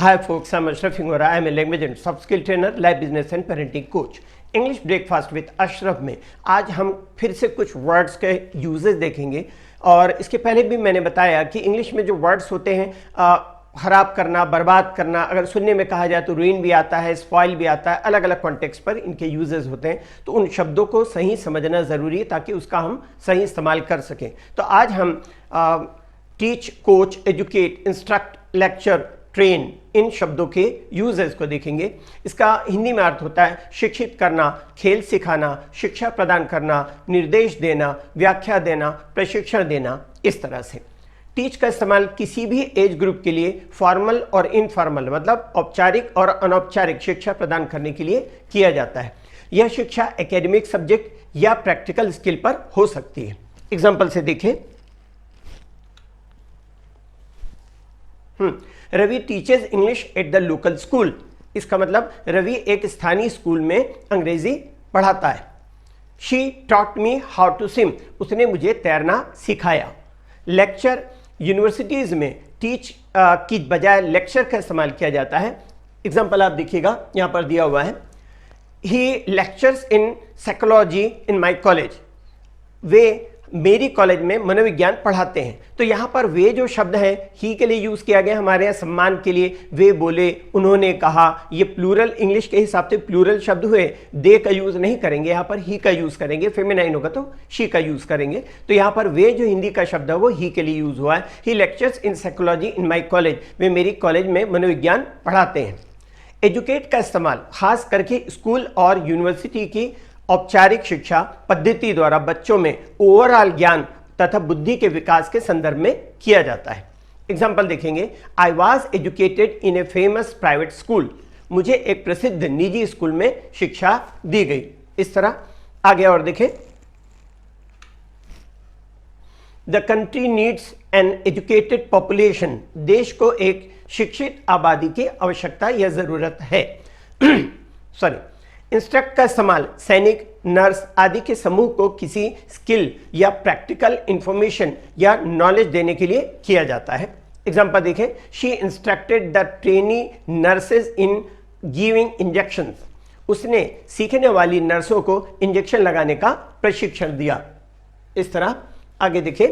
Hi folks, I'm Ashraf Hingora. I'm a language and soft skill trainer, life business and parenting coach. English breakfast with Ashraf में आज हम फिर से कुछ words के यूजेस देखेंगे। और इसके पहले भी मैंने बताया कि इंग्लिश में जो वर्ड्स होते हैं खराब करना, बर्बाद करना, अगर सुनने में कहा जाए तो रूइन भी आता है, स्पॉइल भी आता है, अलग अलग कॉन्टेक्स्ट पर इनके यूजेस होते हैं। तो उन शब्दों को सही समझना ज़रूरी है ताकि उसका हम सही इस्तेमाल कर सकें। तो आज हम teach, coach, educate, instruct, lecture, train, इन शब्दों के यूजेस को देखेंगे। इसका हिंदी में अर्थ होता है शिक्षित करना, खेल सिखाना, शिक्षा प्रदान करना, निर्देश देना, व्याख्या देना, प्रशिक्षण देना, इस तरह से। टीच का इस्तेमाल किसी भी एज ग्रुप के लिए फॉर्मल और इनफॉर्मल मतलब औपचारिक और अनौपचारिक शिक्षा प्रदान करने के लिए किया जाता है। यह शिक्षा एकेडमिक सब्जेक्ट या प्रैक्टिकल स्किल पर हो सकती है। एग्जाम्पल से देखें, Ravi teaches English at the local school. इसका मतलब रवि एक स्थानीय स्कूल में अंग्रेजी पढ़ाता है। She taught me how to swim. उसने मुझे तैरना सिखाया। लेक्चर, यूनिवर्सिटीज में टीच की बजाय लेक्चर का इस्तेमाल किया जाता है। एग्जाम्पल आप देखिएगा, यहां पर दिया हुआ है, he lectures in psychology in my college. वे मेरी कॉलेज में मनोविज्ञान पढ़ाते हैं। तो यहाँ पर वे जो शब्द हैं ही के लिए यूज़ किया गया हमारे यहाँ सम्मान के लिए। वे बोले, उन्होंने कहा, ये प्लूरल इंग्लिश के हिसाब से प्लूरल शब्द हुए। दे का यूज़ नहीं करेंगे, यहाँ पर ही का यूज़ करेंगे। फेमिनाइन होगा तो शी का यूज़ करेंगे। तो यहाँ पर वे जो हिंदी का शब्द है वो ही के लिए यूज़ हुआ है। He lectures in psychology in my college. वे मेरी कॉलेज में मनोविज्ञान पढ़ाते हैं। एजुकेट का इस्तेमाल खास करके स्कूल और यूनिवर्सिटी की औपचारिक शिक्षा पद्धति द्वारा बच्चों में ओवरऑल ज्ञान तथा बुद्धि के विकास के संदर्भ में किया जाता है। एग्जाम्पल देखेंगे, I was educated in a famous private school. मुझे एक प्रसिद्ध निजी स्कूल में शिक्षा दी गई। इस तरह आगे और देखें, the country needs an educated population. देश को एक शिक्षित आबादी की आवश्यकता या जरूरत है। सॉरी। इंस्ट्रक्ट का इस्तेमाल सैनिक, नर्स आदि के समूह को किसी स्किल या प्रैक्टिकल इंफॉर्मेशन या नॉलेज देने के लिए किया जाता है। एग्जाम्पल देखें, she instructed the trainee nurses in giving injections. उसने सीखने वाली नर्सों को इंजेक्शन लगाने का प्रशिक्षण दिया। इस तरह आगे देखें,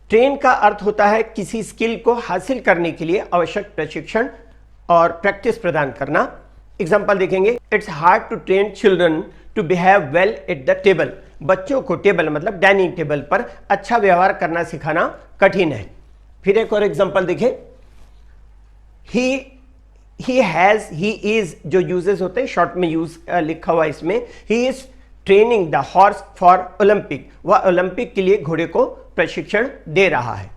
ट्रेन का अर्थ होता है किसी स्किल को हासिल करने के लिए आवश्यक प्रशिक्षण और प्रैक्टिस प्रदान करना। एग्जाम्पल देखेंगे, it's hard to train children to behave well at the table. बच्चों को टेबल मतलब डाइनिंग टेबल पर अच्छा व्यवहार करना सिखाना कठिन है। फिर एक और एग्जाम्पल देखें, ही हैज, ही इज जो यूजेस होते हैं शॉर्ट में यूज लिखा हुआ इसमें, he is training the horse for Olympic. वह ओलंपिक के लिए घोड़े को प्रशिक्षण दे रहा है।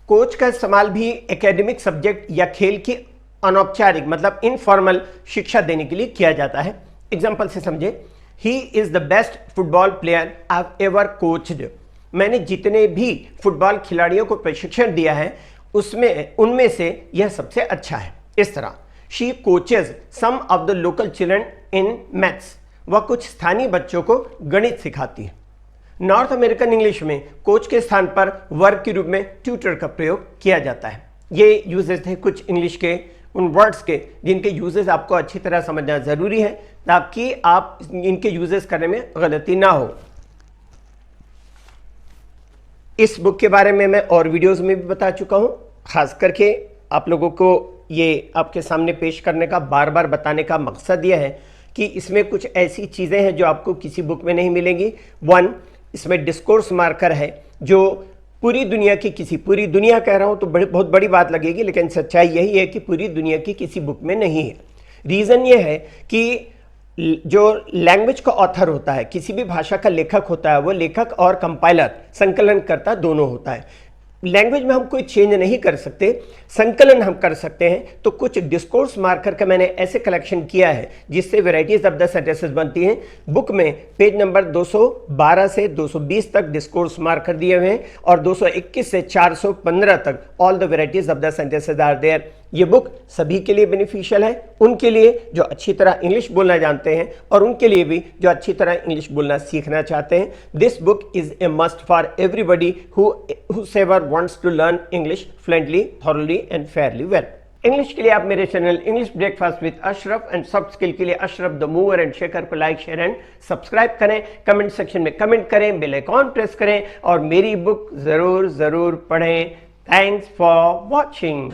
कोच का इस्तेमाल भी एकेडमिक सब्जेक्ट या खेल की अनौपचारिक मतलब इनफॉर्मल शिक्षा देने के लिए किया जाता है। एग्जाम्पल से समझे, he is the best football player I have ever coached. मैंने जितने भी फुटबॉल खिलाड़ियों को प्रशिक्षण दिया है उनमें से यह सबसे अच्छा है। इस तरह she coaches some of the local children in maths. वह कुछ स्थानीय बच्चों को गणित सिखाती है। नॉर्थ अमेरिकन इंग्लिश में कोच के स्थान पर वर्ब के रूप में ट्यूटर का प्रयोग किया जाता है। ये यूजेस थे कुछ इंग्लिश के उन वर्ड्स के जिनके यूजेस आपको अच्छी तरह समझना जरूरी है ताकि आप इनके यूजेस करने में गलती ना हो। इस बुक के बारे में मैं और वीडियोस में भी बता चुका हूं। खास करके आप लोगों को ये आपके सामने पेश करने का बार बार बताने का मकसद यह है कि इसमें कुछ ऐसी चीज़ें हैं जो आपको किसी बुक में नहीं मिलेंगी। 1, इसमें डिस्कोर्स मार्कर है जो पूरी दुनिया कह रहा हूं तो बहुत बड़ी बात लगेगी, लेकिन सच्चाई यही है कि पूरी दुनिया की किसी बुक में नहीं है। रीज़न ये है कि जो लैंग्वेज का ऑथर होता है, किसी भी भाषा का लेखक होता है, वो लेखक और कंपाइलर संकलनकर्ता दोनों होता है। लैंग्वेज में हम कोई चेंज नहीं कर सकते, संकलन हम कर सकते हैं। तो कुछ डिस्कोर्स मार्कर का मैंने ऐसे कलेक्शन किया है जिससे वैरायटीज ऑफ द सेंटेंसेस बनती हैं। बुक में पेज नंबर 212 से 220 तक डिस्कोर्स मार्कर दिए हुए हैं और 221 से 415 तक all the varieties of the sentences are there. ये बुक सभी के लिए बेनिफिशियल है, उनके लिए जो अच्छी तरह इंग्लिश बोलना जानते हैं और उनके लिए भी जो अच्छी तरह इंग्लिश बोलना सीखना चाहते हैं। This book is a must for everybody whoever wants to learn English fluently, thoroughly and fairly well. English के लिए आप मेरे channel English breakfast with Ashraf and soft skill के लिए Ashraf the mover and shaker को लाइक, शेयर एंड सब्सक्राइब करें। Comment section में comment करें, बेल आइकॉन प्रेस करें और मेरी बुक जरूर पढ़ें। Thanks for watching.